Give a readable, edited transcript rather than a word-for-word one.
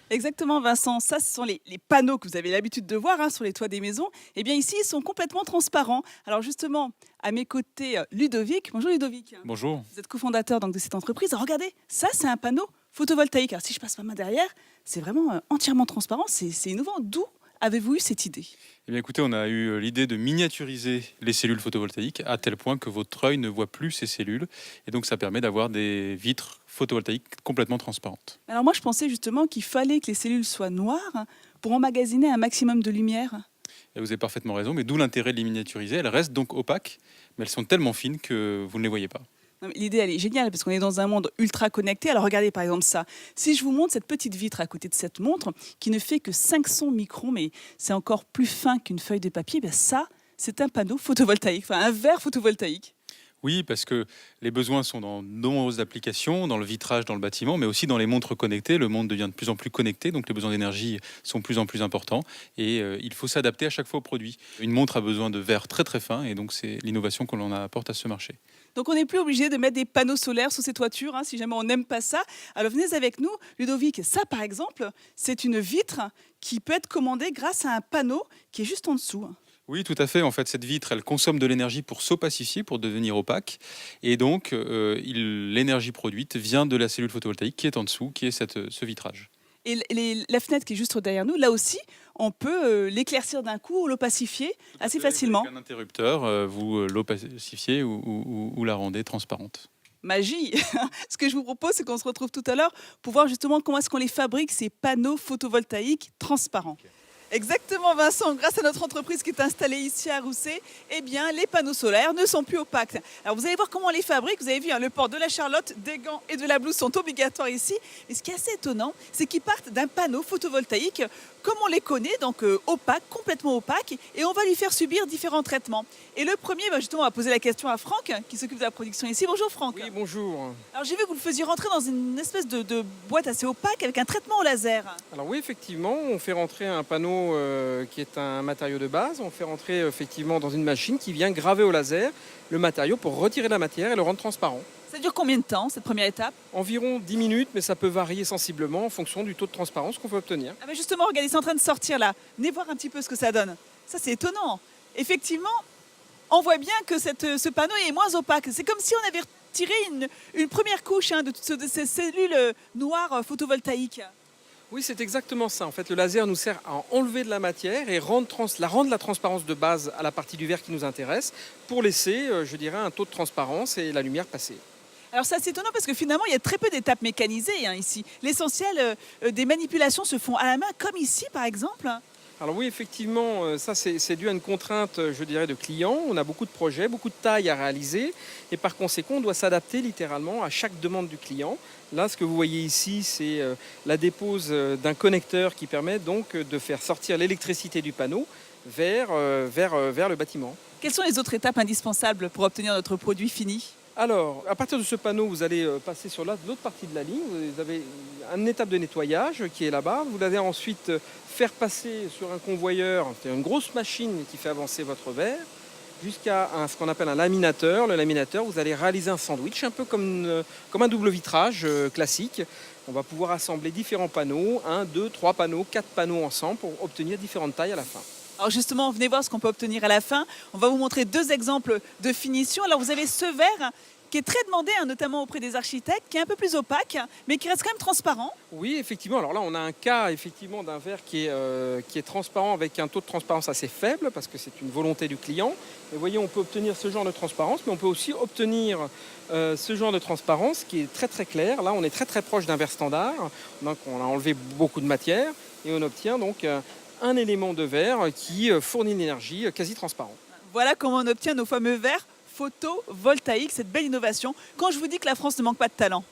Exactement, Vincent. Ça, ce sont les panneaux que vous avez l'habitude de voir sur les toits des maisons. Eh bien, ici, ils sont complètement transparents. Alors, justement, à mes côtés, Ludovic. Bonjour, Ludovic. Bonjour. Vous êtes cofondateur donc, de cette entreprise. Regardez, ça, c'est un panneau photovoltaïque. Alors, si je passe ma main derrière, c'est vraiment entièrement transparent. C'est innovant. D'où avez-vous eu cette idée? Eh bien, écoutez, on a eu l'idée de miniaturiser les cellules photovoltaïques à tel point que votre œil ne voit plus ces cellules. Et donc, ça permet d'avoir des vitres photovoltaïques complètement transparentes. Alors, moi, je pensais justement qu'il fallait que les cellules soient noires pour emmagasiner un maximum de lumière. Et vous avez parfaitement raison, mais d'où l'intérêt de les miniaturiser. Elles restent donc opaques, mais elles sont tellement fines que vous ne les voyez pas. Non, mais l'idée, elle est géniale parce qu'on est dans un monde ultra connecté. Alors regardez par exemple ça. Si je vous montre cette petite vitre à côté de cette montre qui ne fait que 500 microns, mais c'est encore plus fin qu'une feuille de papier, ben ça, c'est un panneau photovoltaïque, enfin un verre photovoltaïque. Oui, parce que les besoins sont dans de nombreuses applications, dans le vitrage, dans le bâtiment, mais aussi dans les montres connectées. Le monde devient de plus en plus connecté, donc les besoins d'énergie sont de plus en plus importants et il faut s'adapter à chaque fois au produit. Une montre a besoin de verre très très fin et donc c'est l'innovation que l'on apporte à ce marché. Donc on n'est plus obligé de mettre des panneaux solaires sur ces toitures si jamais on n'aime pas ça. Alors venez avec nous, Ludovic. Ça par exemple, c'est une vitre qui peut être commandée grâce à un panneau qui est juste en dessous. Oui, tout à fait. En fait, cette vitre, elle consomme de l'énergie pour s'opacifier, pour devenir opaque. Et donc, l'énergie produite vient de la cellule photovoltaïque qui est en dessous, qui est ce vitrage. Et la fenêtre qui est juste derrière nous, là aussi, on peut l'éclaircir d'un coup ou l'opacifier assez facilement. Avec un interrupteur, vous l'opacifiez ou la rendez transparente. Magie. Ce que je vous propose, c'est qu'on se retrouve tout à l'heure pour voir justement comment est-ce qu'on les fabrique, ces panneaux photovoltaïques transparents. Exactement, Vincent. Grâce à notre entreprise qui est installée ici à Rousset, eh bien, les panneaux solaires ne sont plus opaques. Alors, vous allez voir comment on les fabrique. Vous avez vu, le port de la charlotte, des gants et de la blouse sont obligatoires ici. Et ce qui est assez étonnant, c'est qu'ils partent d'un panneau photovoltaïque comme on les connaît, donc opaque, complètement opaque, et on va lui faire subir différents traitements. Et le premier, justement, on va poser la question à Franck, qui s'occupe de la production ici. Bonjour Franck. Oui, bonjour. Alors j'ai vu que vous le faisiez rentrer dans une espèce de boîte assez opaque avec un traitement au laser. Alors oui, effectivement, on fait rentrer un panneau qui est un matériau de base. On fait rentrer effectivement dans une machine qui vient graver au laser le matériau pour retirer la matière et le rendre transparent. Ça dure combien de temps, cette première étape? Environ 10 minutes, mais ça peut varier sensiblement en fonction du taux de transparence qu'on veut obtenir. Ah ben justement, regardez, c'est en train de sortir là. Venez voir un petit peu ce que ça donne. Ça, c'est étonnant. Effectivement, on voit bien que ce panneau est moins opaque. C'est comme si on avait retiré une première couche de ces cellules noires photovoltaïques. Oui, c'est exactement ça. En fait, le laser nous sert à enlever de la matière et rendre la transparence de base à la partie du verre qui nous intéresse pour laisser, je dirais, un taux de transparence et la lumière passer. Alors ça, c'est étonnant parce que finalement, il y a très peu d'étapes mécanisées ici. L'essentiel des manipulations se font à la main, comme ici par exemple. Alors oui, effectivement, ça c'est dû à une contrainte, je dirais, de clients. On a beaucoup de projets, beaucoup de tailles à réaliser et par conséquent, on doit s'adapter littéralement à chaque demande du client. Là, ce que vous voyez ici, c'est la dépose d'un connecteur qui permet donc de faire sortir l'électricité du panneau vers le bâtiment. Quelles sont les autres étapes indispensables pour obtenir notre produit fini? Alors, à partir de ce panneau, vous allez passer sur l'autre partie de la ligne. Vous avez une étape de nettoyage qui est là-bas. Vous allez ensuite faire passer sur un convoyeur, c'est une grosse machine qui fait avancer votre verre, jusqu'à ce qu'on appelle un laminateur. Le laminateur, vous allez réaliser un sandwich, un peu comme un double vitrage classique. On va pouvoir assembler différents panneaux, 1, 2, 3 panneaux, 4 panneaux ensemble pour obtenir différentes tailles à la fin. Alors justement, venez voir ce qu'on peut obtenir à la fin. On va vous montrer deux exemples de finition. Alors vous avez ce verre qui est très demandé, notamment auprès des architectes, qui est un peu plus opaque, mais qui reste quand même transparent. Oui, effectivement. Alors là, on a un cas effectivement d'un verre qui est transparent avec un taux de transparence assez faible, parce que c'est une volonté du client. Et vous voyez, on peut obtenir ce genre de transparence, mais on peut aussi obtenir ce genre de transparence qui est très très clair. Là, on est très très proche d'un verre standard. Donc on a enlevé beaucoup de matière et on obtient donc un élément de verre qui fournit une énergie quasi transparente. Voilà comment on obtient nos fameux verres photovoltaïques, cette belle innovation, quand je vous dis que la France ne manque pas de talent.